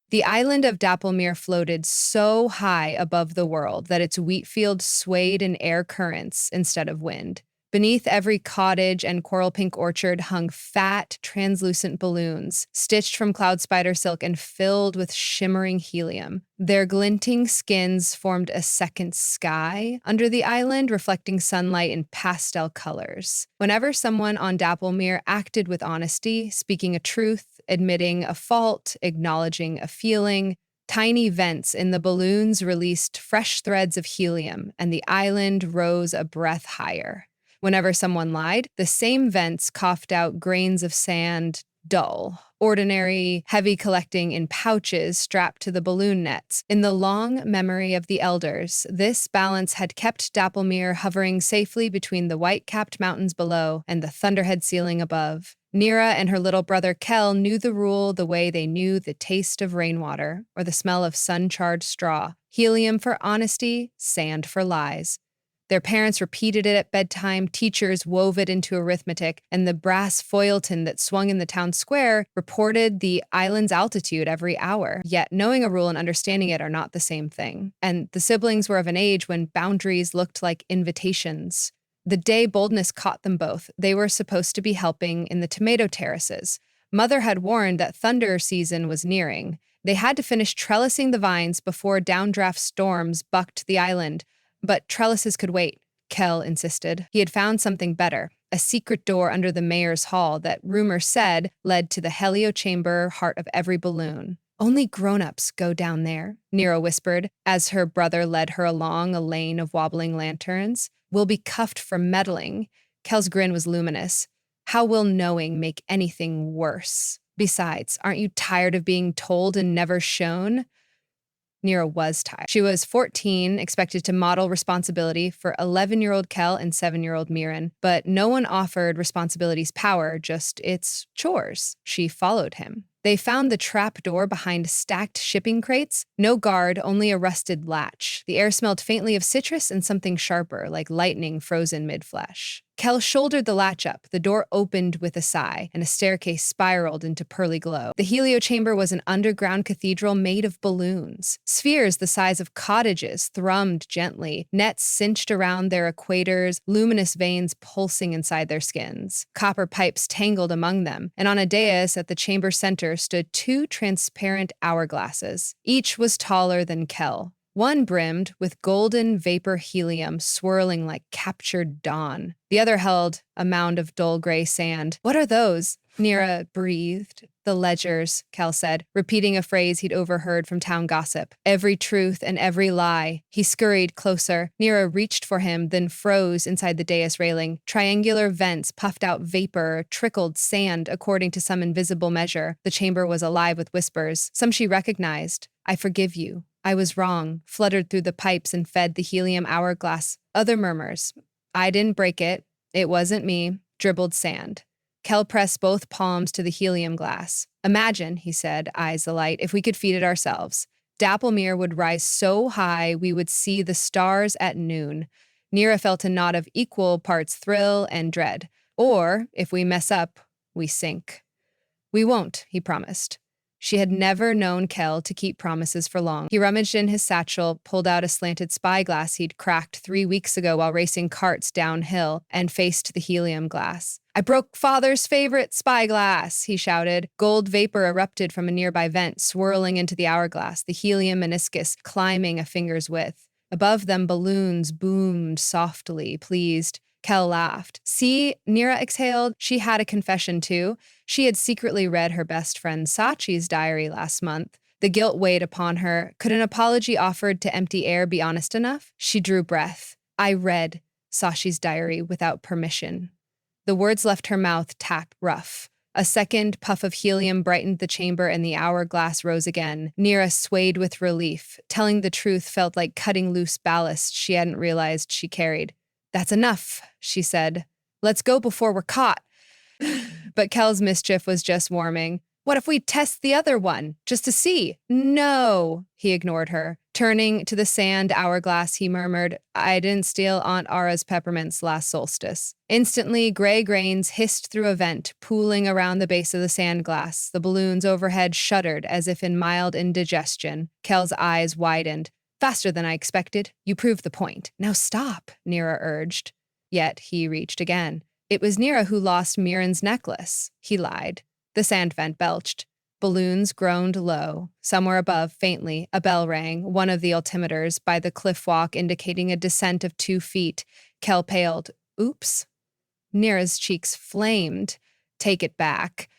The island of Dapplemere floated so high above the world that its wheat field swayed in air currents instead of wind. Beneath every cottage and coral pink orchard hung fat, translucent balloons, stitched from cloud spider silk and filled with shimmering helium. Their glinting skins formed a second sky under the island, reflecting sunlight in pastel colors. Whenever someone on Dapplemere acted with honesty, speaking a truth, admitting a fault, acknowledging a feeling, tiny vents in the balloons released fresh threads of helium, and the island rose a breath higher. Whenever someone lied, the same vents coughed out grains of sand, dull, ordinary, heavy, collecting in pouches strapped to the balloon nets. In the long memory of the elders, this balance had kept Dapplemere hovering safely between the white-capped mountains below and the thunderhead ceiling above. Nira and her little brother Kel knew the rule the way they knew the taste of rainwater or the smell of sun-charred straw. Helium for honesty, sand for lies. Their parents repeated it at bedtime, teachers wove it into arithmetic, and the brass feuilleton that swung in the town square reported the island's altitude every hour. Yet knowing a rule and understanding it are not the same thing. And the siblings were of an age when boundaries looked like invitations. The day boldness caught them both, they were supposed to be helping in the tomato terraces. Mother had warned that thunder season was nearing. They had to finish trellising the vines before downdraft storms bucked the island. But trellises could wait, Kel insisted. He had found something better, a secret door under the mayor's hall that rumor said led to the helio chamber heart of every balloon. Only grown-ups go down there, Nero whispered, as her brother led her along a lane of wobbling lanterns. We'll be cuffed for meddling. Kel's grin was luminous. How will knowing make anything worse? Besides, aren't you tired of being told and never shown? Nira was tired. She was 14, expected to model responsibility for 11-year-old Kel and 7-year-old Mirren, but no one offered responsibility's power, just its chores. She followed him. They found the trap door behind stacked shipping crates. No guard, only a rusted latch. The air smelled faintly of citrus and something sharper, like lightning frozen mid-flesh. Kel shouldered the latch up. The door opened with a sigh, and a staircase spiraled into pearly glow. The helio chamber was an underground cathedral made of balloons. Spheres the size of cottages thrummed gently, nets cinched around their equators, luminous veins pulsing inside their skins. Copper pipes tangled among them, and on a dais at the chamber center stood 2 transparent hourglasses. Each was taller than Kel. One brimmed with golden vapor helium swirling like captured dawn. The other held a mound of dull gray sand. What are those? Nira breathed. The ledgers, Kel said, repeating a phrase he'd overheard from town gossip. Every truth and every lie. He scurried closer. Nira reached for him, then froze inside the dais railing. Triangular vents puffed out vapor, trickled sand according to some invisible measure. The chamber was alive with whispers. Some she recognized. I forgive you. I was wrong, fluttered through the pipes and fed the helium hourglass. Other murmurs. I didn't break it. It wasn't me. Dribbled sand. Kel pressed both palms to the helium glass. Imagine, he said, eyes alight, if we could feed it ourselves. Dapplemere would rise so high we would see the stars at noon. Nira felt a knot of equal parts thrill and dread. Or, if we mess up, we sink. We won't, he promised. She had never known Kel to keep promises for long. He rummaged in his satchel, pulled out a slanted spyglass he'd cracked 3 weeks ago while racing carts downhill, and faced the helium glass. I broke Father's favorite spyglass, he shouted. Gold vapor erupted from a nearby vent, swirling into the hourglass, the helium meniscus climbing a finger's width. Above them, balloons boomed softly, pleased. Kel laughed. See, Nira exhaled. She had a confession, too. She had secretly read her best friend Sachi's diary last month. The guilt weighed upon her. Could an apology offered to empty air be honest enough? She drew breath. I read Sachi's diary without permission. The words left her mouth tapped rough. A second puff of helium brightened the chamber and the hourglass rose again. Nira swayed with relief. Telling the truth felt like cutting loose ballast she hadn't realized she carried. That's enough, she said. Let's go before we're caught. But Kel's mischief was just warming. What if we test the other one, just to see? No, he ignored her. Turning to the sand hourglass, he murmured, I didn't steal Aunt Ara's peppermints last solstice. Instantly, gray grains hissed through a vent, pooling around the base of the sand glass. The balloons overhead shuddered as if in mild indigestion. Kel's eyes widened. Faster than I expected. You proved the point. Now stop, Nira urged. Yet he reached again. It was Nira who lost Mirren's necklace. He lied. The sand vent belched. Balloons groaned low. Somewhere above, faintly, a bell rang, one of the altimeters by the cliff walk indicating a descent of 2 feet. Kel paled. Oops. Nira's cheeks flamed. Take it back.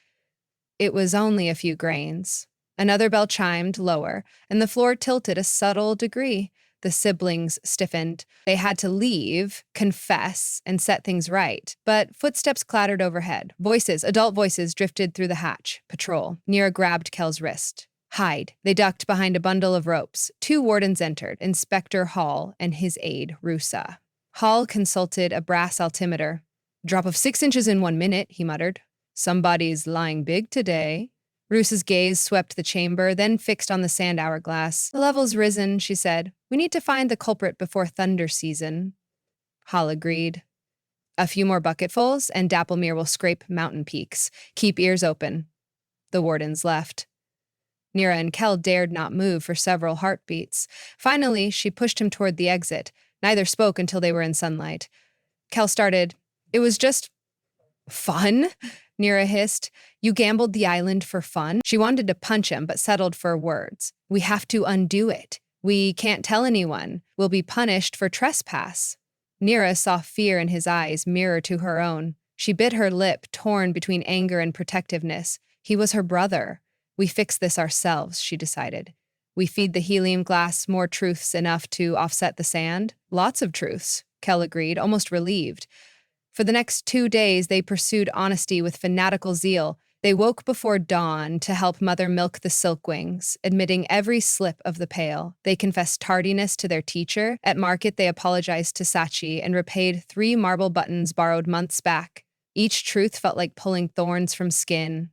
It was only a few grains. Another bell chimed, lower, and the floor tilted a subtle degree. The siblings stiffened. They had to leave, confess, and set things right. But footsteps clattered overhead. Voices, adult voices, drifted through the hatch. Patrol. Nira grabbed Kel's wrist. Hide. They ducked behind a bundle of ropes. 2 wardens entered, Inspector Hall and his aide, Rusa. Hall consulted a brass altimeter. Drop of 6 inches in 1 minute, he muttered. Somebody's lying big today. Rusa's gaze swept the chamber, then fixed on the sand hourglass. The level's risen, she said. We need to find the culprit before thunder season. Hall agreed. A few more bucketfuls, and Dapplemere will scrape mountain peaks. Keep ears open. The wardens left. Nira and Kel dared not move for several heartbeats. Finally, she pushed him toward the exit. Neither spoke until they were in sunlight. Kel started, It was just fun, Nira hissed. You gambled the island for fun? She wanted to punch him, but settled for words. We have to undo it. We can't tell anyone. We'll be punished for trespass. Nira saw fear in his eyes mirror to her own. She bit her lip, torn between anger and protectiveness. He was her brother. We fix this ourselves, she decided. We feed the helium glass more truths enough to offset the sand? Lots of truths, Kel agreed, almost relieved. For the next 2 days, they pursued honesty with fanatical zeal. They woke before dawn to help Mother milk the silkwings, admitting every slip of the pail. They confessed tardiness to their teacher. At market, they apologized to Sachi and repaid 3 marble buttons borrowed months back. Each truth felt like pulling thorns from skin.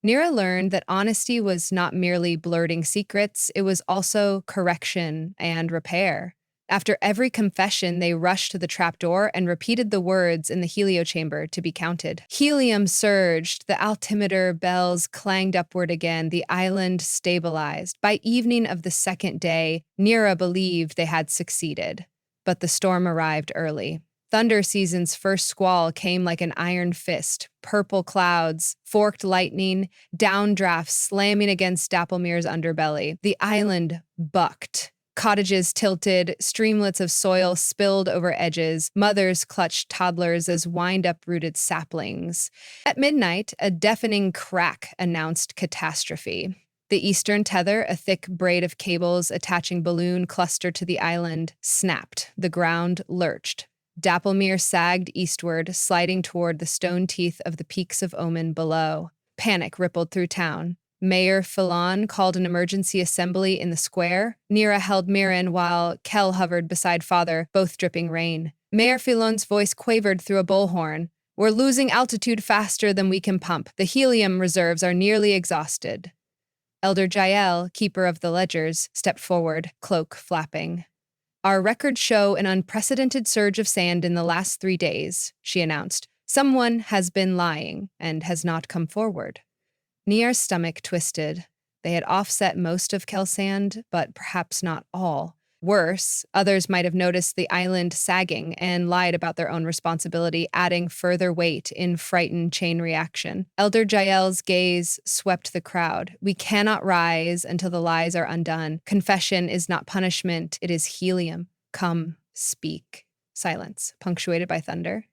Nira learned that honesty was not merely blurting secrets, it was also correction and repair. After every confession, they rushed to the trapdoor and repeated the words in the heliochamber to be counted. Helium surged, the altimeter bells clanged upward again, the island stabilized. By evening of the 2nd day, Nira believed they had succeeded. But the storm arrived early. Thunder season's first squall came like an iron fist, purple clouds, forked lightning, downdrafts slamming against Dapplemere's underbelly. The island bucked. Cottages tilted, streamlets of soil spilled over edges, mothers clutched toddlers as wind-uprooted saplings. At midnight, a deafening crack announced catastrophe. The eastern tether, a thick braid of cables attaching balloon cluster to the island, snapped. The ground lurched. Dapplemere sagged eastward, sliding toward the stone teeth of the peaks of Omen below. Panic rippled through town. Mayor Filon called an emergency assembly in the square. Nira held Mirren while Kel hovered beside father, both dripping rain. Mayor Filon's voice quavered through a bullhorn. We're losing altitude faster than we can pump. The helium reserves are nearly exhausted. Elder Jael, keeper of the ledgers, stepped forward, cloak flapping. Our records show an unprecedented surge of sand in the last 3 days, she announced. Someone has been lying and has not come forward. Niar's stomach twisted. They had offset most of Kel's sand, but perhaps not all. Worse, others might have noticed the island sagging and lied about their own responsibility, adding further weight in frightened chain reaction. Elder Jael's gaze swept the crowd. We cannot rise until the lies are undone. Confession is not punishment, it is helium. Come, speak. Silence, punctuated by thunder.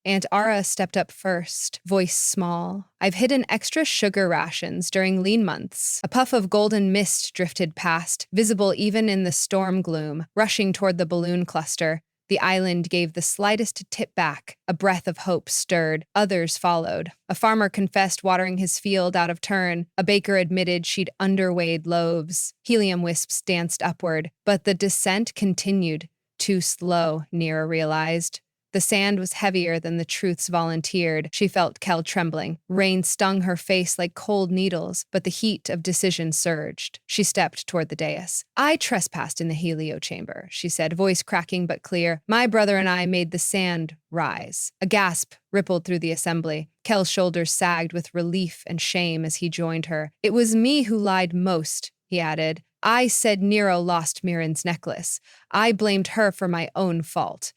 Aunt Ara stepped up first, voice small. I've hidden extra sugar rations during lean months. A puff of golden mist drifted past, visible even in the storm gloom, rushing toward the balloon cluster. The island gave the slightest tip back. A breath of hope stirred. Others followed. A farmer confessed watering his field out of turn. A baker admitted she'd underweighed loaves. Helium wisps danced upward, but the descent continued. Too slow, Nira realized. The sand was heavier than the truths volunteered. She felt Kel trembling. Rain stung her face like cold needles, but the heat of decision surged. She stepped toward the dais. "I trespassed in the helio chamber," she said, voice cracking but clear. "My brother and I made the sand rise." A gasp rippled through the assembly. Kel's shoulders sagged with relief and shame as he joined her. "It was me who lied most," he added. "I said Nero lost Mirren's necklace. I blamed her for my own fault."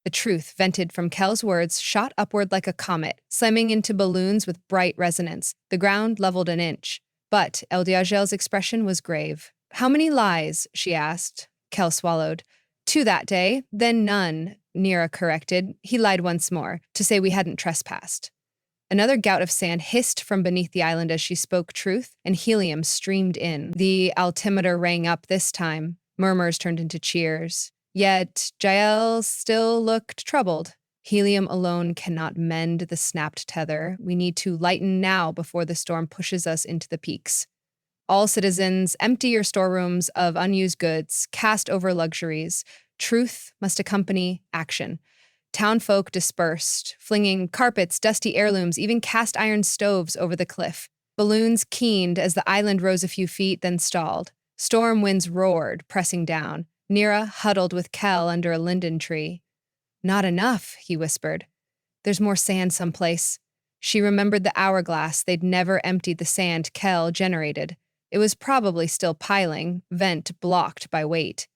The truth, vented from Kel's words, shot upward like a comet, slamming into balloons with bright resonance. The ground leveled an inch. But El Diagel's expression was grave. "How many lies?" she asked. Kel swallowed. "Two that day, then none," Nira corrected. He lied once more, to say we hadn't trespassed. Another gout of sand hissed from beneath the island as she spoke truth, and helium streamed in. The altimeter rang up this time. Murmurs turned into cheers. Yet Jael still looked troubled. "Helium alone cannot mend the snapped tether. We need to lighten now before the storm pushes us into the peaks. All citizens, empty your storerooms of unused goods, cast over luxuries. Truth must accompany action." Townfolk dispersed, flinging carpets, dusty heirlooms, even cast iron stoves over the cliff. Balloons keened as the island rose a few feet, then stalled. Storm winds roared, pressing down. Nira huddled with Kel under a linden tree. "Not enough," he whispered. "There's more sand someplace." She remembered the hourglass. They'd never emptied the sand Kel generated. It was probably still piling, vent blocked by weight.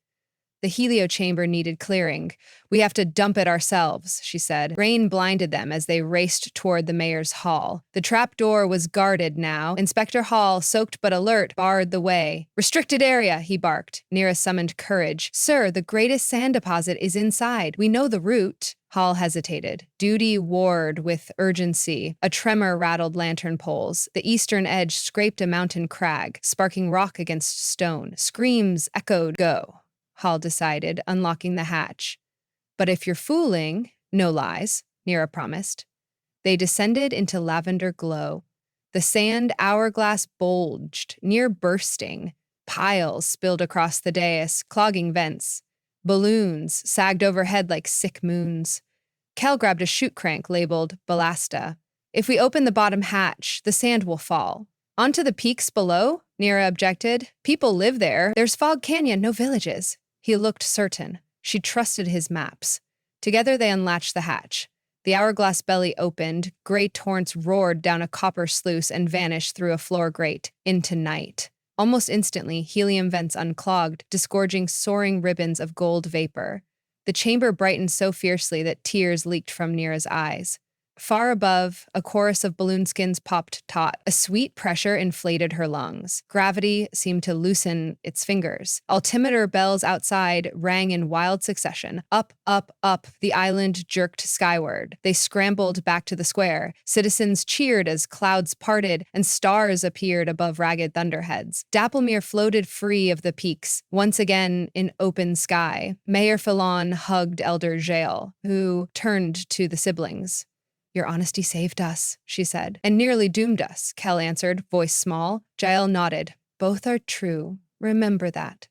The helio chamber needed clearing. "We have to dump it ourselves," she said. Rain blinded them as they raced toward the mayor's hall. The trap door was guarded now. Inspector Hall, soaked but alert, barred the way. "Restricted area," he barked. Nira summoned courage. "Sir, the greatest sand deposit is inside. We know the route." Hall hesitated. Duty warred with urgency. A tremor rattled lantern poles. The eastern edge scraped a mountain crag, sparking rock against stone. Screams echoed. "Go," Hall decided, unlocking the hatch. "But if you're fooling, no lies," Nira promised. They descended into lavender glow. The sand hourglass bulged, near bursting. Piles spilled across the dais, clogging vents. Balloons sagged overhead like sick moons. Kel grabbed a chute crank labeled Ballasta. "If we open the bottom hatch, the sand will fall." "Onto the peaks below?" Nira objected. "People live there. There's Fog Canyon, no villages." He looked certain. She trusted his maps. Together they unlatched the hatch. The hourglass belly opened, gray torrents roared down a copper sluice and vanished through a floor grate, into night. Almost instantly, helium vents unclogged, disgorging soaring ribbons of gold vapor. The chamber brightened so fiercely that tears leaked from Nira's eyes. Far above, a chorus of balloon skins popped taut. A sweet pressure inflated her lungs. Gravity seemed to loosen its fingers. Altimeter bells outside rang in wild succession. Up, up, up, the island jerked skyward. They scrambled back to the square. Citizens cheered as clouds parted and stars appeared above ragged thunderheads. Dapplemere floated free of the peaks, once again in open sky. Mayor Fallon hugged Elder Jael, who turned to the siblings. "Your honesty saved us," she said. "And nearly doomed us," Kel answered, voice small. Jael nodded. "Both are true. Remember that."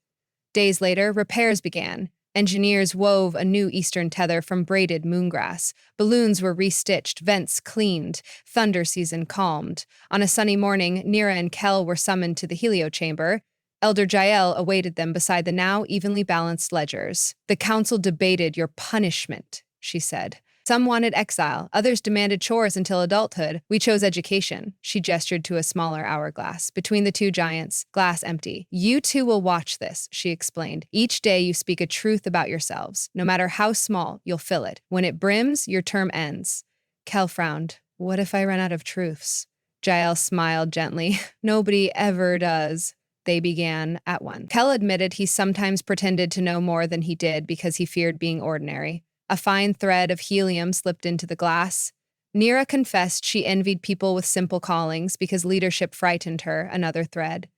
Days later, repairs began. Engineers wove a new eastern tether from braided moongrass. Balloons were restitched, vents cleaned, thunder season calmed. On a sunny morning, Nira and Kel were summoned to the helio chamber. Elder Jael awaited them beside the now evenly balanced ledgers. "The council debated your punishment," she said. "Some wanted exile, others demanded chores until adulthood. We chose education." She gestured to a smaller hourglass. Between the two giants, glass empty. "You two will watch this," she explained. "Each day you speak a truth about yourselves. No matter how small, you'll fill it. When it brims, your term ends." Kel frowned. "What if I run out of truths?" Jael smiled gently. "Nobody ever does." They began at once. Kel admitted he sometimes pretended to know more than he did because he feared being ordinary. A fine thread of helium slipped into the glass. Nira confessed she envied people with simple callings because leadership frightened her, another thread.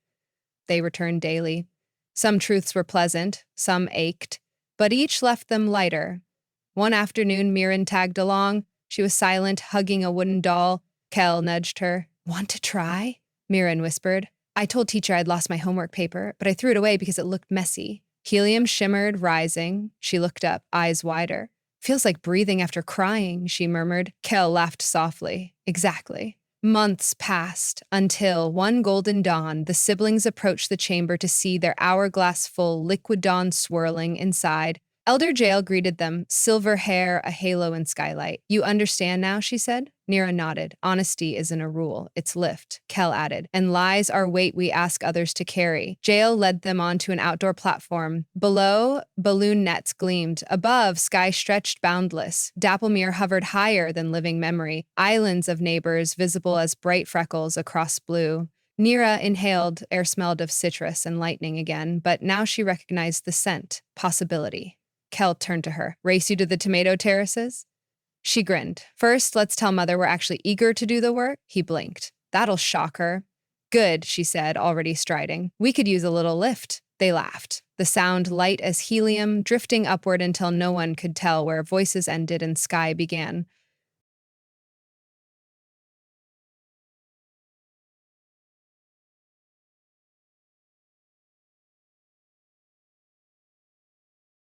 They returned daily. Some truths were pleasant, some ached, but each left them lighter. One afternoon, Mirren tagged along. She was silent, hugging a wooden doll. Kel nudged her. "Want to try?" Mirren whispered. "I told teacher I'd lost my homework paper, but I threw it away because it looked messy." Helium shimmered, rising. She looked up, eyes wider. Feels like breathing after crying, she murmured. Kel laughed softly. Exactly. Months passed until one golden dawn, the siblings approached the chamber to see their hourglass full liquid dawn swirling inside. Elder Jael greeted them, silver hair, a halo in skylight. You understand now, she said. Nira nodded. Honesty isn't a rule, it's lift, Kel added. And lies are weight we ask others to carry. Jael led them onto an outdoor platform. Below, balloon nets gleamed. Above, sky stretched boundless. Dapplemere hovered higher than living memory, islands of neighbors visible as bright freckles across blue. Nira inhaled, air smelled of citrus and lightning again, but now she recognized the scent, possibility. Kel turned to her. Race you to the tomato terraces? She grinned. First, let's tell Mother we're actually eager to do the work. He blinked. That'll shock her. Good, she said, already striding. We could use a little lift. They laughed. The sound light as helium, drifting upward until no one could tell where voices ended and sky began.